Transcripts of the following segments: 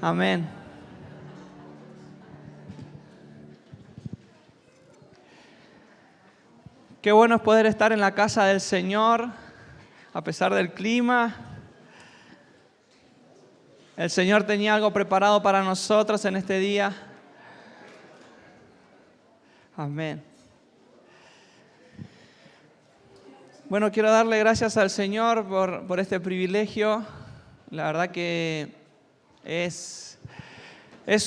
Amén. Qué bueno es poder estar en la casa del Señor, a pesar del clima. El Señor tenía algo preparado para nosotros en este día. Amén. Bueno, quiero darle gracias al Señor por este privilegio. La verdad que es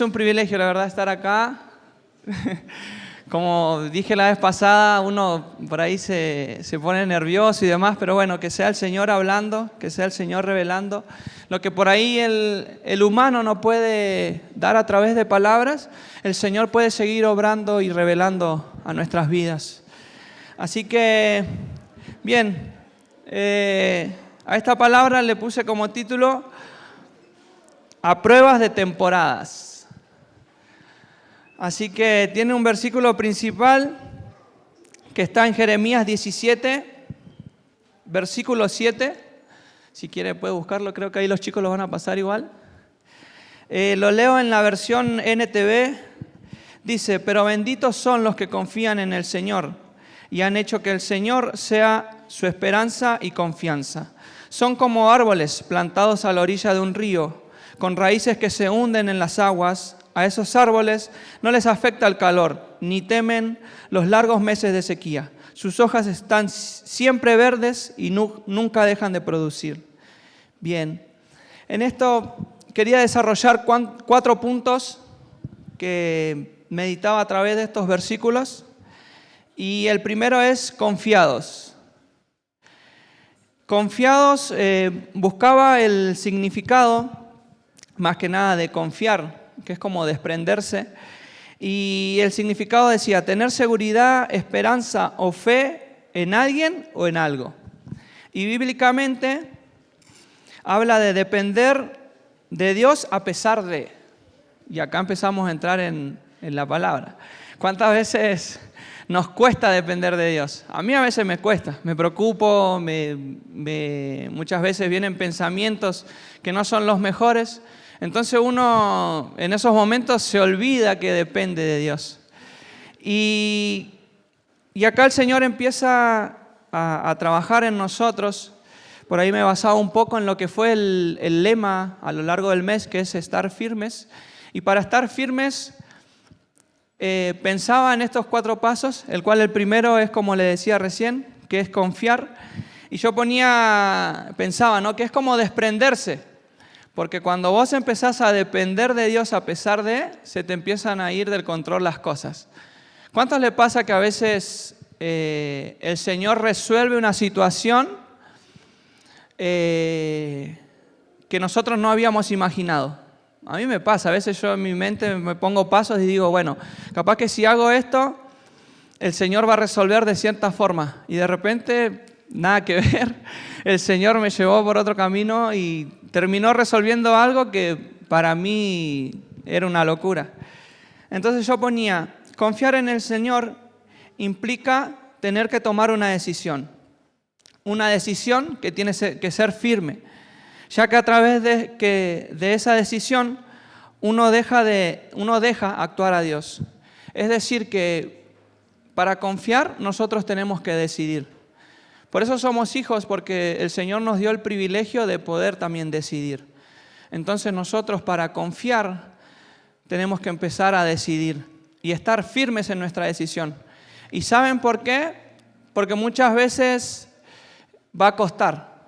un privilegio, la verdad, estar acá. Como dije la vez pasada, uno por ahí se pone nervioso y demás, pero bueno, que sea el Señor hablando, que sea el Señor revelando. Lo que por ahí el humano no puede dar a través de palabras, el Señor puede seguir obrando y revelando a nuestras vidas. Así que, bien, a esta palabra le puse como título A pruebas de temporadas. Así que tiene un versículo principal que está en Jeremías 17, versículo 7. Si quiere puede buscarlo, creo que ahí los chicos lo van a pasar igual. Lo leo en la versión NTV. Dice, pero benditos son los que confían en el Señor y han hecho que el Señor sea su esperanza y confianza. Son como árboles plantados a la orilla de un río, con raíces que se hunden en las aguas. A esos árboles no les afecta el calor, ni temen los largos meses de sequía. Sus hojas están siempre verdes y nunca dejan de producir. Bien, en esto quería desarrollar 4 puntos que meditaba a través de estos versículos. Y el primero es confiados. Confiados, buscaba el significado, más que nada de confiar, que es como desprenderse, y el significado decía tener seguridad, esperanza o fe en alguien o en algo. Y bíblicamente habla de depender de Dios a pesar de, y acá empezamos a entrar en la palabra. ¿Cuántas veces nos cuesta depender de Dios? A mí a veces me cuesta, me preocupo, muchas veces vienen pensamientos que no son los mejores. Entonces uno en esos momentos se olvida que depende de Dios. Y acá el Señor empieza a trabajar en nosotros. Por ahí me basaba un poco en lo que fue el lema a lo largo del mes, que es estar firmes. Y para estar firmes pensaba en estos 4 pasos, el cual el primero es, como le decía recién, que es confiar. Y yo pensaba, ¿no?, que es como desprenderse. Porque cuando vos empezás a depender de Dios a pesar de, se te empiezan a ir del control las cosas. ¿Cuántos le pasa que a veces el Señor resuelve una situación que nosotros no habíamos imaginado? A mí me pasa, a veces yo en mi mente me pongo pasos y digo, bueno, capaz que si hago esto, el Señor va a resolver de cierta forma. Y de repente, nada que ver, el Señor me llevó por otro camino y terminó resolviendo algo que para mí era una locura. Entonces yo ponía, confiar en el Señor implica tener que tomar una decisión. Una decisión que tiene que ser firme, ya que a través de esa decisión uno deja actuar a Dios. Es decir, que para confiar nosotros tenemos que decidir. Por eso somos hijos, porque el Señor nos dio el privilegio de poder también decidir. Entonces nosotros para confiar tenemos que empezar a decidir y estar firmes en nuestra decisión. ¿Y saben por qué? Porque muchas veces va a costar.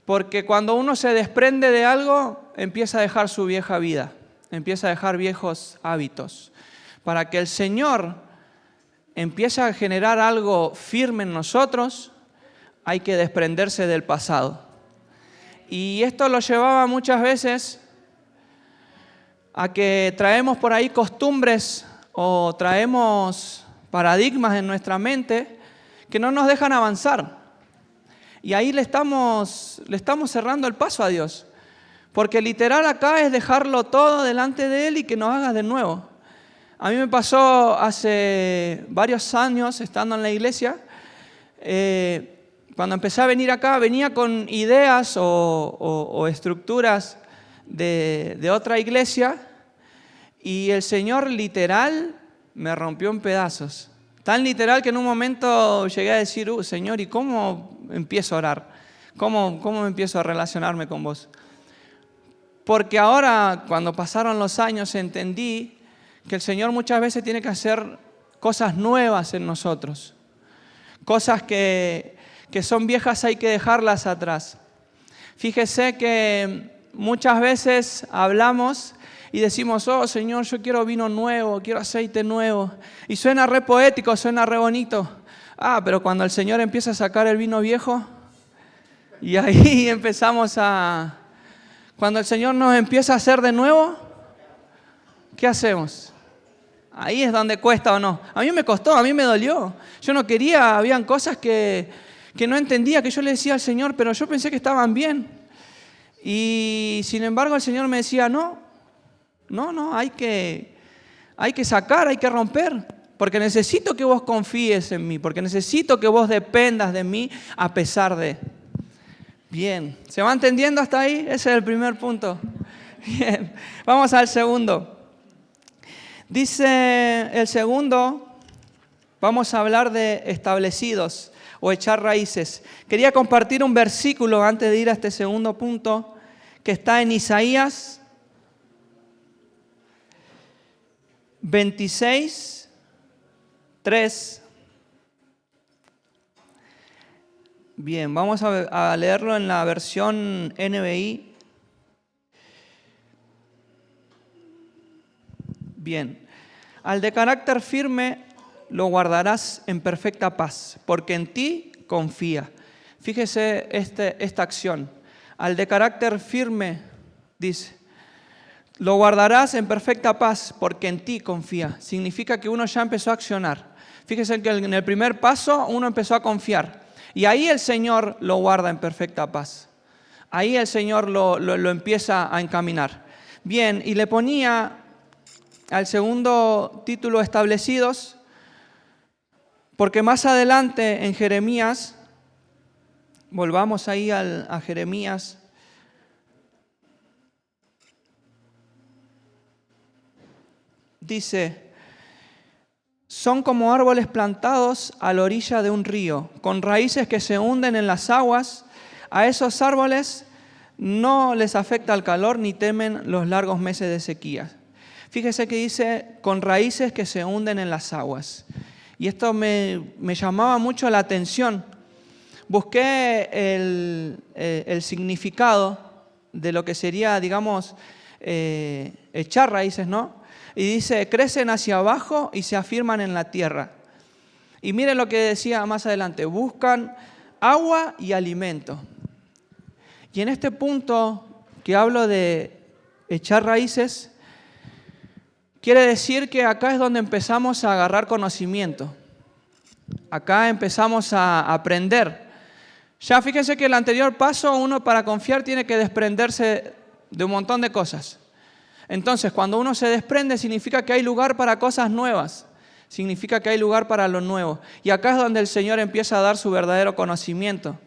Porque cuando uno se desprende de algo, empieza a dejar su vieja vida, empieza a dejar viejos hábitos. Para que el Señor empiece a generar algo firme en nosotros, hay que desprenderse del pasado. Y esto lo llevaba muchas veces a que traemos por ahí costumbres o traemos paradigmas en nuestra mente que no nos dejan avanzar. Y ahí le estamos cerrando el paso a Dios. Porque literal acá es dejarlo todo delante de Él y que nos haga de nuevo. A mí me pasó hace varios años, estando en la iglesia, cuando empecé a venir acá, venía con ideas o estructuras de otra iglesia y el Señor literal me rompió en pedazos. Tan literal que en un momento llegué a decir, Señor, ¿y cómo empiezo a orar? ¿Cómo empiezo a relacionarme con vos? Porque ahora, cuando pasaron los años, entendí que el Señor muchas veces tiene que hacer cosas nuevas en nosotros. Cosas que son viejas hay que dejarlas atrás. Fíjese que muchas veces hablamos y decimos, oh Señor, yo quiero vino nuevo, quiero aceite nuevo. Y suena re poético, suena re bonito. Pero cuando el Señor empieza a sacar el vino viejo, y ahí empezamos a... Cuando el Señor nos empieza a hacer de nuevo, ¿qué hacemos? Ahí es donde cuesta o no. A mí me costó, a mí me dolió. Yo no quería, habían cosas que no entendía, que yo le decía al Señor, pero yo pensé que estaban bien. Y sin embargo el Señor me decía, no, hay que sacar, hay que romper, porque necesito que vos confíes en mí, porque necesito que vos dependas de mí a pesar de... Bien, ¿se va entendiendo hasta ahí? Ese es el primer punto. Bien, vamos al segundo. Dice el segundo, vamos a hablar de establecidos o echar raíces. Quería compartir un versículo antes de ir a este segundo punto, que está en Isaías 26, 3. Bien, vamos a leerlo en la versión NBI. Bien, al de carácter firme lo guardarás en perfecta paz, porque en ti confía. Fíjese esta acción. Al de carácter firme, dice, lo guardarás en perfecta paz, porque en ti confía. Significa que uno ya empezó a accionar. Fíjese que en el primer paso uno empezó a confiar. Y ahí el Señor lo guarda en perfecta paz. Ahí el Señor lo empieza a encaminar. Bien, y le ponía al segundo título establecidos, porque más adelante en Jeremías, volvamos ahí a Jeremías, dice, son como árboles plantados a la orilla de un río, con raíces que se hunden en las aguas. A esos árboles no les afecta el calor ni temen los largos meses de sequía. Fíjese que dice, con raíces que se hunden en las aguas. Y esto me llamaba mucho la atención. Busqué el significado de lo que sería, digamos, echar raíces, ¿no? Y dice, crecen hacia abajo y se afirman en la tierra. Y miren lo que decía más adelante, buscan agua y alimento. Y en este punto que hablo de echar raíces, quiere decir que acá es donde empezamos a agarrar conocimiento. Acá empezamos a aprender. Ya fíjense que el anterior paso, uno para confiar tiene que desprenderse de un montón de cosas. Entonces, cuando uno se desprende, significa que hay lugar para cosas nuevas. Significa que hay lugar para lo nuevo. Y acá es donde el Señor empieza a dar su verdadero conocimiento.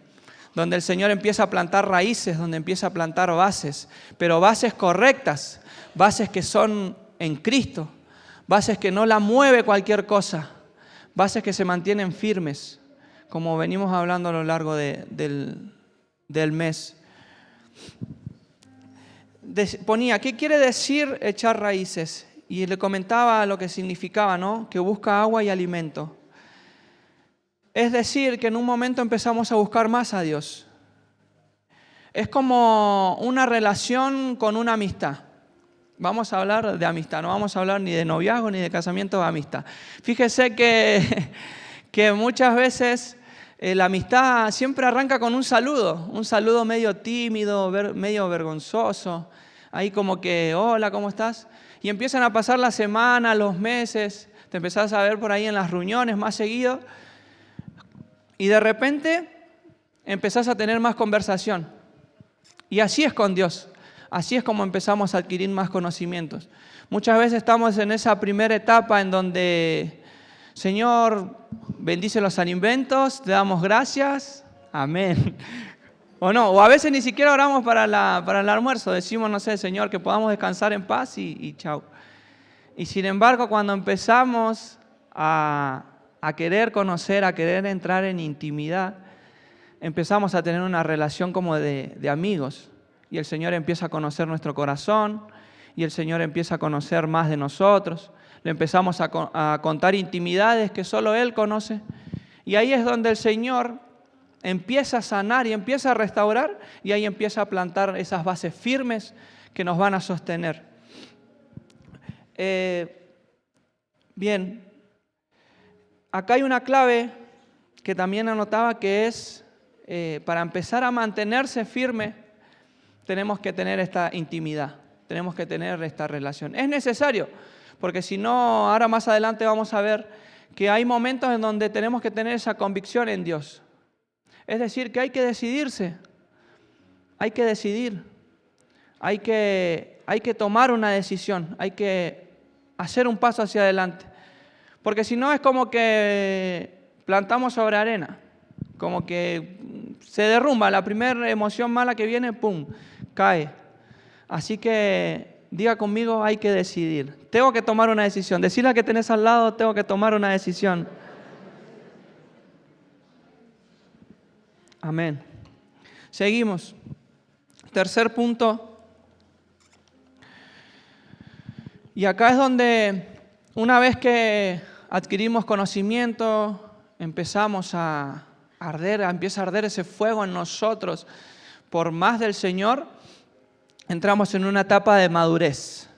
Donde el Señor empieza a plantar raíces, donde empieza a plantar bases. Pero bases correctas, bases que son en Cristo. Bases que no la mueve cualquier cosa. Bases que se mantienen firmes, como venimos hablando a lo largo del mes. Ponía, ¿qué quiere decir echar raíces? Y le comentaba lo que significaba, ¿no? Que busca agua y alimento. Es decir, que en un momento empezamos a buscar más a Dios. Es como una relación con una amistad. Vamos a hablar de amistad, no vamos a hablar ni de noviazgo ni de casamiento, de amistad. Fíjese que muchas veces la amistad siempre arranca con un saludo medio tímido, medio vergonzoso. Ahí como que, hola, ¿cómo estás? Y empiezan a pasar las semanas, los meses, te empezás a ver por ahí en las reuniones más seguido y de repente empezás a tener más conversación. Y así es con Dios, así es como empezamos a adquirir más conocimientos. Muchas veces estamos en esa primera etapa en donde, Señor, bendice los alimentos, te damos gracias, amén. O no, o a veces ni siquiera oramos para el almuerzo. Decimos, no sé, Señor, que podamos descansar en paz y chao. Y sin embargo, cuando empezamos a querer conocer, a querer entrar en intimidad, empezamos a tener una relación como de amigos. Y el Señor empieza a conocer nuestro corazón, y el Señor empieza a conocer más de nosotros. Le empezamos a contar intimidades que solo Él conoce. Y ahí es donde el Señor empieza a sanar y empieza a restaurar, y ahí empieza a plantar esas bases firmes que nos van a sostener. Bien, acá hay una clave que también anotaba, que es para empezar a mantenerse firme, tenemos que tener esta intimidad, tenemos que tener esta relación. Es necesario, porque si no, ahora más adelante vamos a ver que hay momentos en donde tenemos que tener esa convicción en Dios. Es decir, que hay que decidirse, hay que decidir, hay que tomar una decisión, hay que hacer un paso hacia adelante. Porque si no es como que plantamos sobre arena, como que se derrumba, la primera emoción mala que viene, ¡pum!, cae. Así que diga conmigo, hay que decidir. Tengo que tomar una decisión. Decirle a que tenés al lado, tengo que tomar una decisión. Amén. Seguimos. Tercer punto. Y acá es donde, una vez que adquirimos conocimiento, empezamos a arder, empieza a arder ese fuego en nosotros por más del Señor, entramos en una etapa de madurez.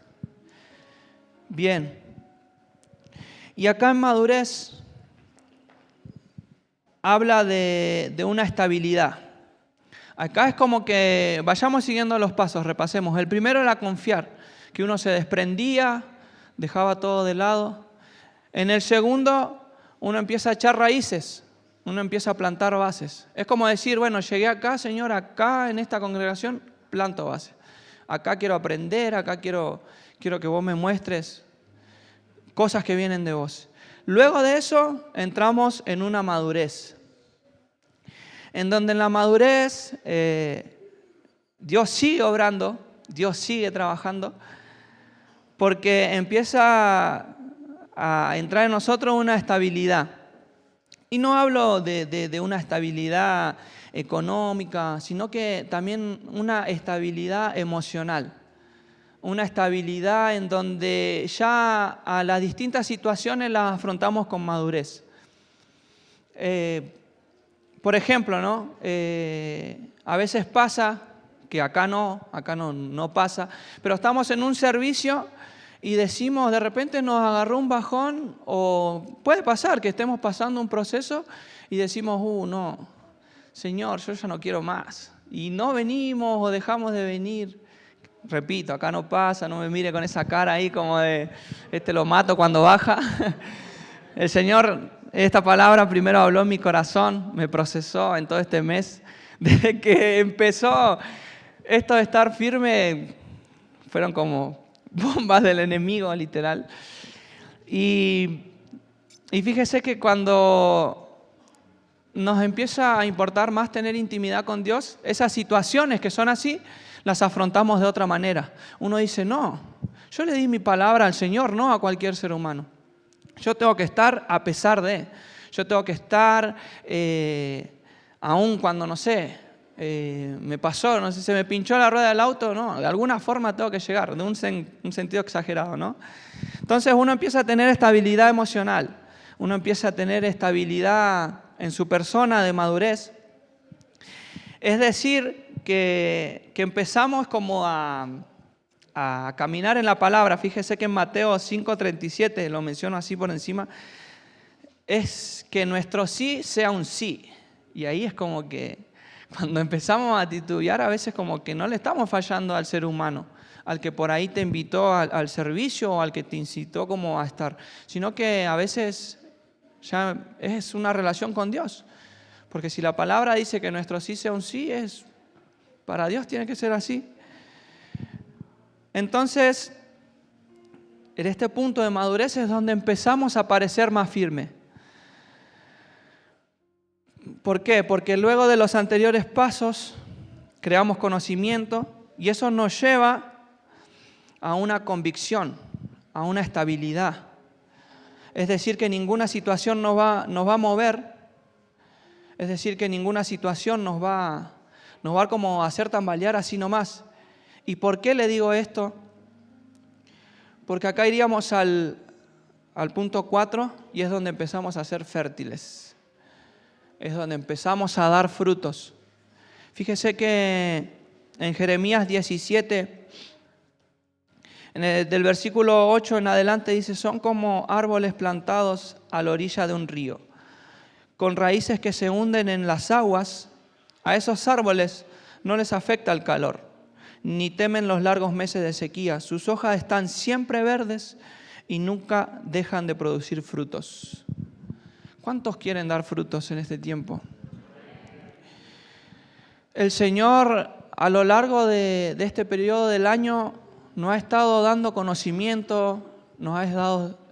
Bien. Y acá en madurez habla de una estabilidad. Acá es como que vayamos siguiendo los pasos, repasemos. El primero era confiar, que uno se desprendía, dejaba todo de lado. En el segundo, uno empieza a echar raíces, uno empieza a plantar bases. Es como decir, bueno, llegué acá, Señor, acá en esta congregación, planto bases. Acá quiero aprender, acá quiero que vos me muestres cosas que vienen de vos. Luego de eso, entramos en una madurez. En donde en la madurez, Dios sigue obrando, Dios sigue trabajando, porque empieza a entrar en nosotros una estabilidad. Y no hablo de una estabilidad económica, sino que también una estabilidad emocional. Una estabilidad en donde ya a las distintas situaciones las afrontamos con madurez. Por ejemplo, ¿no? A veces pasa, que acá no pasa, pero estamos en un servicio y decimos, de repente nos agarró un bajón, o puede pasar que estemos pasando un proceso y decimos, no, Señor, yo ya no quiero más. Y no venimos o dejamos de venir. Repito, acá no pasa, no me mire con esa cara ahí como de, lo mato cuando baja. El Señor, esta palabra primero habló en mi corazón, me procesó en todo este mes. Desde que empezó esto de estar firme, fueron como bombas del enemigo, literal. Y fíjese que cuando nos empieza a importar más tener intimidad con Dios, esas situaciones que son así, las afrontamos de otra manera. Uno dice, no, yo le di mi palabra al Señor, no a cualquier ser humano. Yo tengo que estar a pesar de, yo tengo que estar aún cuando, no sé, me pasó, no sé, se me pinchó la rueda del auto, no, de alguna forma tengo que llegar, de un sentido exagerado, ¿no? Entonces uno empieza a tener estabilidad emocional, uno empieza a tener estabilidad en su persona de madurez. Es decir, que empezamos como a caminar en la palabra. Fíjese que en Mateo 5:37, lo menciono así por encima, es que nuestro sí sea un sí. Y ahí es como que cuando empezamos a titubear, a veces como que no le estamos fallando al ser humano, al que por ahí te invitó al servicio o al que te incitó como a estar, sino que a veces ya es una relación con Dios. Porque si la palabra dice que nuestro sí sea un sí, para Dios tiene que ser así. Entonces, en este punto de madurez es donde empezamos a parecer más firmes. ¿Por qué? Porque luego de los anteriores pasos creamos conocimiento y eso nos lleva a una convicción, a una estabilidad. Es decir, que ninguna situación nos va a mover, es decir, que ninguna situación nos va como a hacer tambalear así nomás. ¿Y por qué le digo esto? Porque acá iríamos al punto 4 y es donde empezamos a ser fértiles. Es donde empezamos a dar frutos. Fíjese que en Jeremías 17, del versículo 8 en adelante dice, son como árboles plantados a la orilla de un río, con raíces que se hunden en las aguas. A esos árboles no les afecta el calor, ni temen los largos meses de sequía. Sus hojas están siempre verdes y nunca dejan de producir frutos. ¿Cuántos quieren dar frutos en este tiempo? El Señor a lo largo de este periodo del año nos ha estado dando conocimiento, nos ha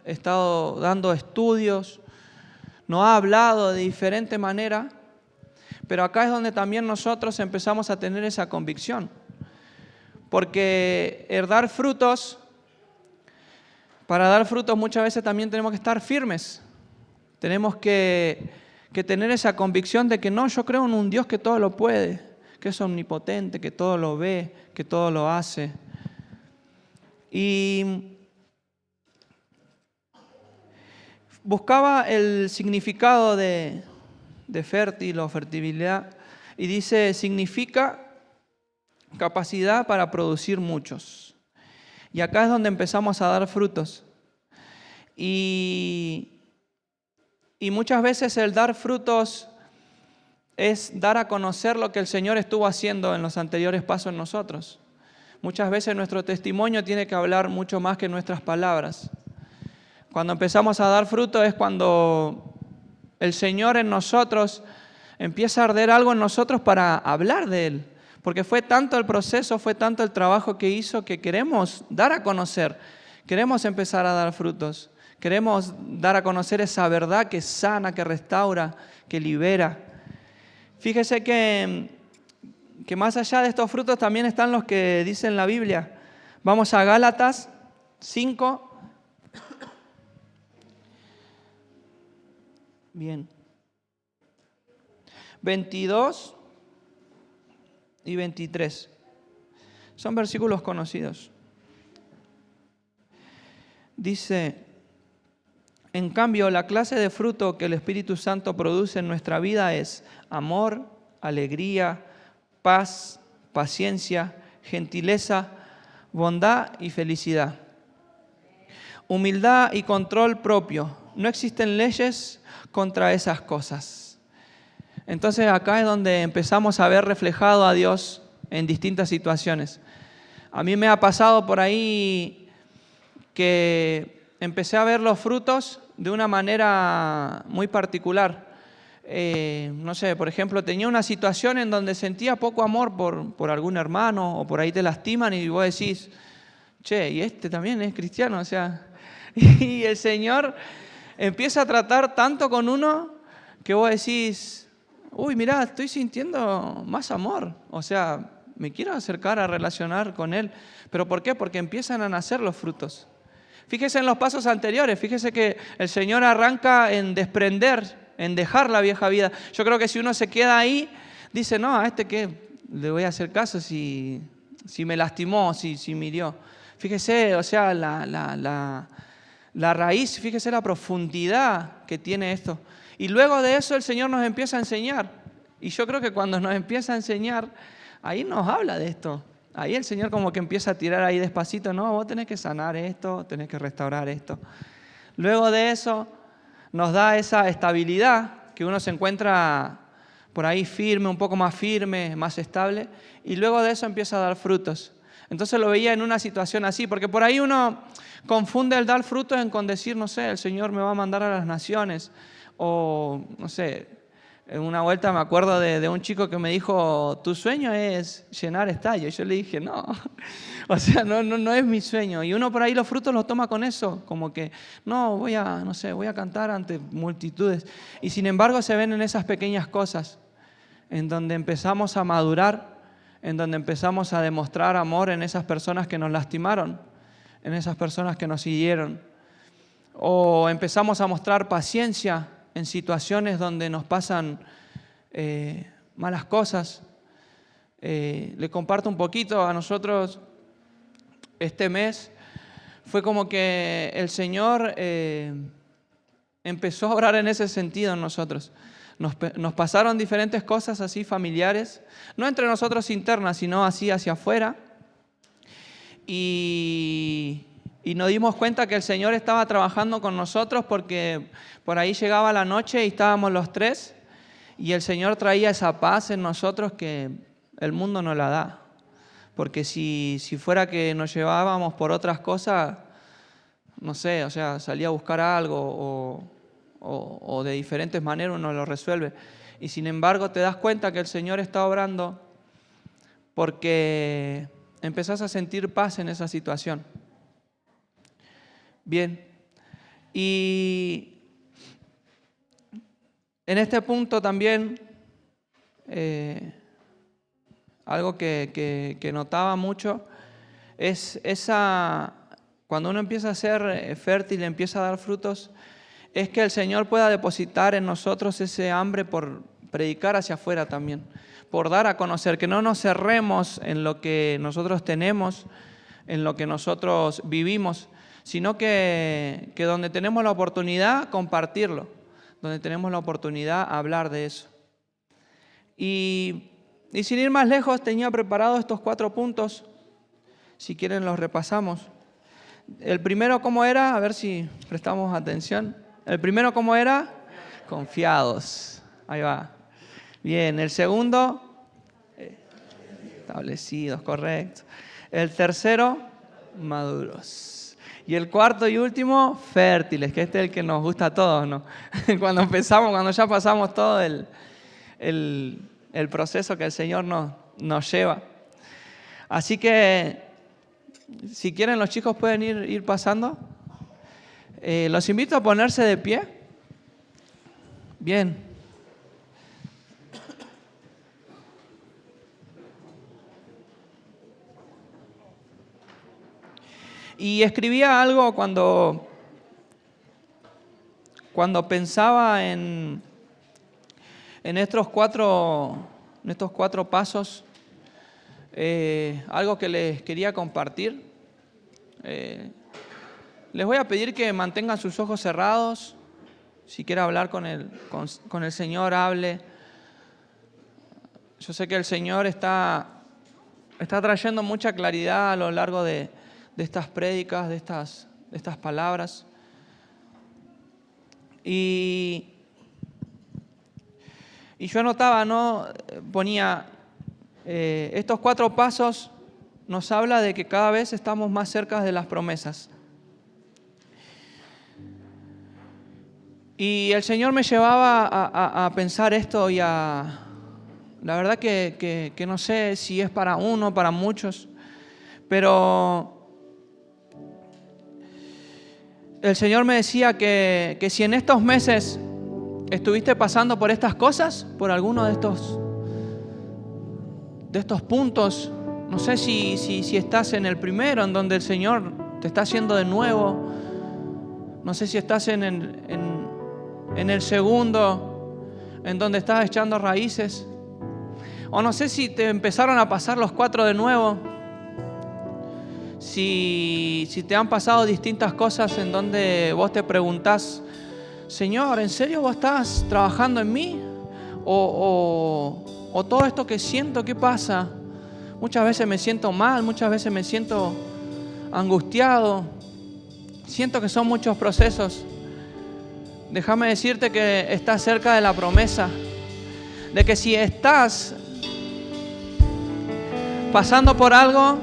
estado dando estudios, nos ha hablado de diferente manera, pero acá es donde también nosotros empezamos a tener esa convicción. Porque para dar frutos muchas veces también tenemos que estar firmes. Tenemos que tener esa convicción de que no, yo creo en un Dios que todo lo puede, que es omnipotente, que todo lo ve, que todo lo hace. Y buscaba el significado de fértil o fertilidad y dice, significa capacidad para producir muchos. Y acá es donde empezamos a dar frutos. Y muchas veces el dar frutos es dar a conocer lo que el Señor estuvo haciendo en los anteriores pasos en nosotros. Muchas veces nuestro testimonio tiene que hablar mucho más que nuestras palabras. Cuando empezamos a dar fruto es cuando el Señor en nosotros empieza a arder algo en nosotros para hablar de Él. Porque fue tanto el proceso, fue tanto el trabajo que hizo que queremos dar a conocer, queremos empezar a dar frutos, queremos dar a conocer esa verdad que sana, que restaura, que libera. Fíjese que más allá de estos frutos también están los que dice en la Biblia. Vamos a Gálatas 5. Bien. 22 y 23. Son versículos conocidos. Dice, en cambio, la clase de fruto que el Espíritu Santo produce en nuestra vida es amor, alegría, paz, paciencia, gentileza, bondad y felicidad. Humildad y control propio. No existen leyes contra esas cosas. Entonces acá es donde empezamos a ver reflejado a Dios en distintas situaciones. A mí me ha pasado por ahí que empecé a ver los frutos de una manera muy particular. No sé, por ejemplo, tenía una situación en donde sentía poco amor por algún hermano o por ahí te lastiman y vos decís, che, y este también es cristiano, o sea, y el Señor empieza a tratar tanto con uno que vos decís, uy, mirá, estoy sintiendo más amor, o sea, me quiero acercar a relacionar con Él. ¿Pero por qué? Porque empiezan a nacer los frutos. Fíjese en los pasos anteriores, fíjese que el Señor arranca en desprender, en dejar la vieja vida. Yo creo que si uno se queda ahí, dice, no, a este qué le voy a hacer caso si me lastimó, si me hirió. Fíjese, o sea, la raíz, fíjese la profundidad que tiene esto. Y luego de eso el Señor nos empieza a enseñar. Y yo creo que cuando nos empieza a enseñar, ahí nos habla de esto. Ahí el Señor como que empieza a tirar ahí despacito, no, vos tenés que sanar esto, tenés que restaurar esto. Luego de eso nos da esa estabilidad que uno se encuentra por ahí firme, un poco más firme, más estable. Y luego de eso empieza a dar frutos. Entonces lo veía en una situación así, porque por ahí uno confunde el dar frutos con decir, no sé, el Señor me va a mandar a las naciones. O, no sé, en una vuelta me acuerdo de un chico que me dijo, tu sueño es llenar estadios. Yo le dije, no, o sea, no es mi sueño. Y uno por ahí los frutos los toma con eso, como que, no, voy a cantar ante multitudes. Y sin embargo se ven en esas pequeñas cosas, en donde empezamos a madurar, en donde empezamos a demostrar amor en esas personas que nos lastimaron, en esas personas que nos hirieron. O empezamos a mostrar paciencia en situaciones donde nos pasan malas cosas. Le comparto un poquito a nosotros este mes. Fue como que el Señor empezó a obrar en ese sentido en nosotros. Nos pasaron diferentes cosas así familiares, no entre nosotros internas, sino así hacia afuera. Y nos dimos cuenta que el Señor estaba trabajando con nosotros porque por ahí llegaba la noche y estábamos los tres y el Señor traía esa paz en nosotros que el mundo no la da. Porque si fuera que nos llevábamos por otras cosas, no sé, o sea, salía a buscar algo o de diferentes maneras uno lo resuelve. Y sin embargo te das cuenta que el Señor está obrando porque empezás a sentir paz en esa situación. Bien, y en este punto también algo que notaba mucho es cuando uno empieza a ser fértil, empieza a dar frutos, es que el Señor pueda depositar en nosotros ese hambre por predicar hacia afuera también, por dar a conocer, que no nos cerremos en lo que nosotros tenemos, en lo que nosotros vivimos, sino que donde tenemos la oportunidad, compartirlo, donde tenemos la oportunidad, hablar de eso. Y sin ir más lejos, tenía preparados estos 4 puntos, si quieren los repasamos. El primero, ¿cómo era? A ver si prestamos atención. El primero, ¿cómo era? Confiados. Ahí va. Bien, el segundo, establecidos, correcto. El tercero, maduros. Y el cuarto y último, fértiles, que este es el que nos gusta a todos, ¿no? Cuando ya pasamos todo el proceso que el Señor nos lleva. Así que, si quieren, los chicos pueden ir pasando. Los invito a ponerse de pie. Bien. Y escribía algo cuando pensaba en estos 4 pasos, algo que les quería compartir. Les voy a pedir que mantengan sus ojos cerrados. Si quiere hablar con el Señor, hable. Yo sé que el Señor está trayendo mucha claridad a lo largo de estas prédicas, de estas palabras. Y yo anotaba, ¿no? Ponía, estos 4 pasos nos habla de que cada vez estamos más cerca de las promesas. Y el Señor me llevaba a pensar esto y la verdad que no sé si es para uno, para muchos, pero el Señor me decía que si en estos meses estuviste pasando por estas cosas, por alguno de estos puntos, no sé si estás en el primero, en donde el Señor te está haciendo de nuevo, no sé si estás en el segundo, en donde estás echando raíces, o no sé si te empezaron a pasar los 4 de nuevo, si te han pasado distintas cosas en donde vos te preguntás, Señor, ¿en serio vos estás trabajando en mí? O todo esto que siento, ¿qué pasa? Muchas veces me siento mal, muchas veces me siento angustiado, siento que son muchos procesos. Déjame decirte que estás cerca de la promesa, de que si estás pasando por algo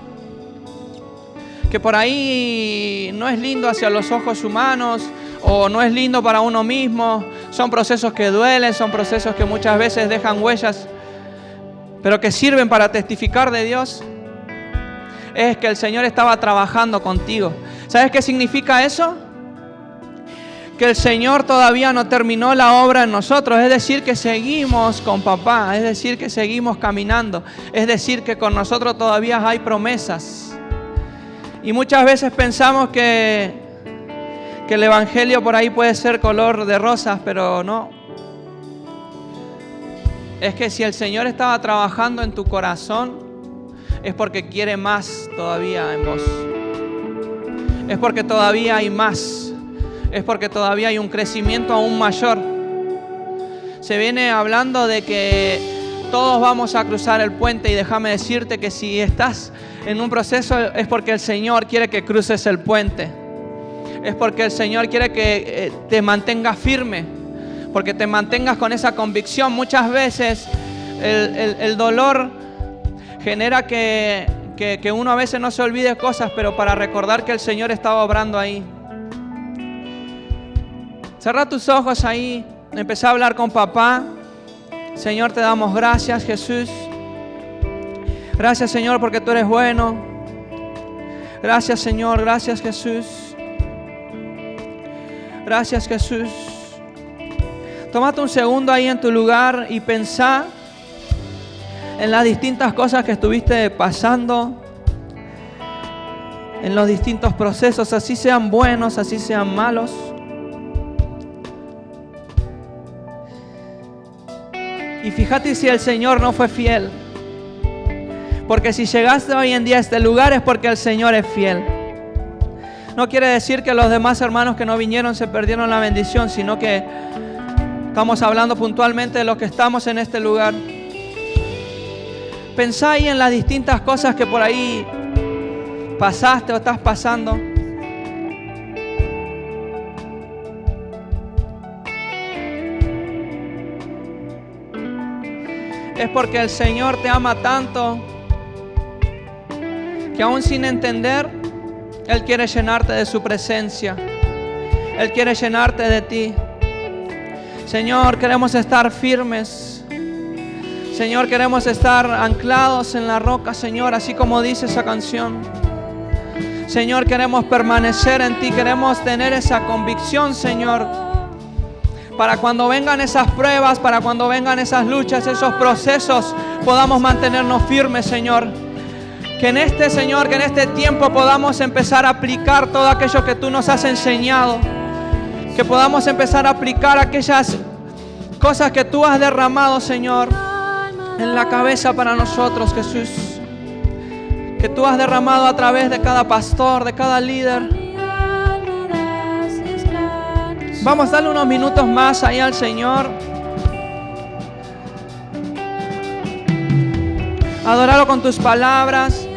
que por ahí no es lindo hacia los ojos humanos o no es lindo para uno mismo, son procesos que duelen, son procesos que muchas veces dejan huellas, pero que sirven para testificar de Dios, es que el Señor estaba trabajando contigo. ¿Sabes qué significa eso? que el Señor todavía no terminó la obra en nosotros. Es decir, que seguimos con papá, es decir, que seguimos caminando, es decir, que con nosotros todavía hay promesas. Y muchas veces pensamos que el evangelio por ahí puede ser color de rosas, pero no. Es que si el Señor estaba trabajando en tu corazón, es porque quiere más todavía en vos. Es porque todavía hay más. Es porque todavía hay un crecimiento aún mayor. Se viene hablando de que todos vamos a cruzar el puente, y déjame decirte que si estás en un proceso es porque el Señor quiere que cruces el puente. Es porque el Señor quiere que te mantengas firme, porque te mantengas con esa convicción. Muchas veces el dolor genera que uno a veces no se olvide cosas, pero para recordar que el Señor estaba obrando ahí. Cerrá tus ojos ahí, empezá a hablar con papá. Señor, te damos gracias, Jesús. Gracias, Señor, porque tú eres bueno. Gracias, Señor, gracias, Jesús. Gracias, Jesús. Tómate un segundo ahí en tu lugar y pensá en las distintas cosas que estuviste pasando, en los distintos procesos, así sean buenos, así sean malos. Y fíjate si el Señor no fue fiel. Porque si llegaste hoy en día a este lugar es porque el Señor es fiel. No quiere decir que los demás hermanos que no vinieron se perdieron la bendición, sino que estamos hablando puntualmente de los que estamos en este lugar. Pensá ahí en las distintas cosas que por ahí pasaste o estás pasando. Es porque el Señor te ama tanto que aún sin entender, Él quiere llenarte de su presencia. Él quiere llenarte de ti. Señor, queremos estar firmes. Señor, queremos estar anclados en la roca, Señor, así como dice esa canción. Señor, queremos permanecer en ti. Queremos tener esa convicción, Señor, para cuando vengan esas pruebas, para cuando vengan esas luchas, esos procesos, podamos mantenernos firmes, Señor. Que en este, Señor, que en este tiempo podamos empezar a aplicar todo aquello que tú nos has enseñado. Que podamos empezar a aplicar aquellas cosas que tú has derramado, Señor, en la cabeza para nosotros, Jesús. Que tú has derramado a través de cada pastor, de cada líder. Vamos a darle unos minutos más ahí al Señor. Adóralo con tus palabras.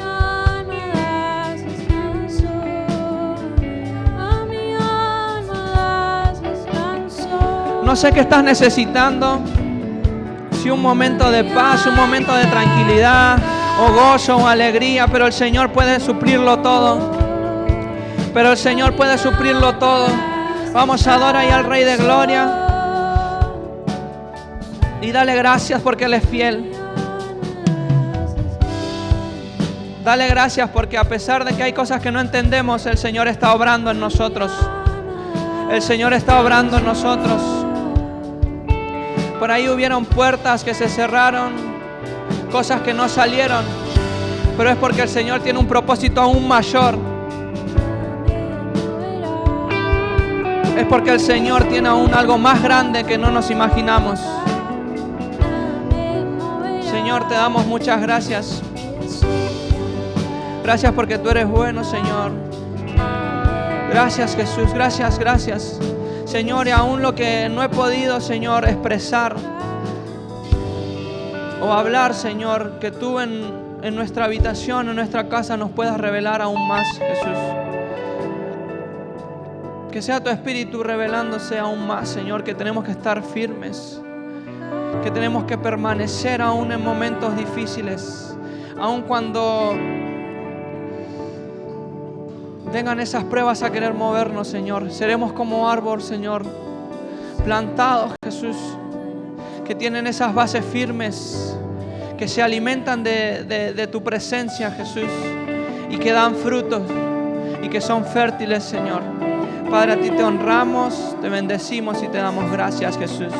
No sé qué estás necesitando. Si un momento de paz, un momento de tranquilidad, o gozo, o alegría, pero el Señor puede suplirlo todo. Pero el Señor puede suplirlo todo. Vamos a adorar ahí al Rey de Gloria y dale gracias porque Él es fiel. Dale gracias porque a pesar de que hay cosas que no entendemos, el Señor está obrando en nosotros. El Señor está obrando en nosotros. Por ahí hubieron puertas que se cerraron, cosas que no salieron, pero es porque el Señor tiene un propósito aún mayor. Es porque el Señor tiene aún algo más grande que no nos imaginamos. Señor, te damos muchas gracias. Gracias porque tú eres bueno, Señor. Gracias, Jesús. Gracias, gracias. Señor, y aún lo que no he podido, Señor, expresar o hablar, Señor, que tú en nuestra habitación, en nuestra casa nos puedas revelar aún más, Jesús. Que sea tu Espíritu revelándose aún más, Señor, que tenemos que estar firmes, que tenemos que permanecer aún en momentos difíciles, aún cuando vengan esas pruebas a querer movernos, Señor. Seremos como árbol, Señor, plantados, Jesús, que tienen esas bases firmes, que se alimentan de tu presencia, Jesús, y que dan frutos y que son fértiles, Señor. Padre, a ti te honramos, te bendecimos y te damos gracias, Jesús.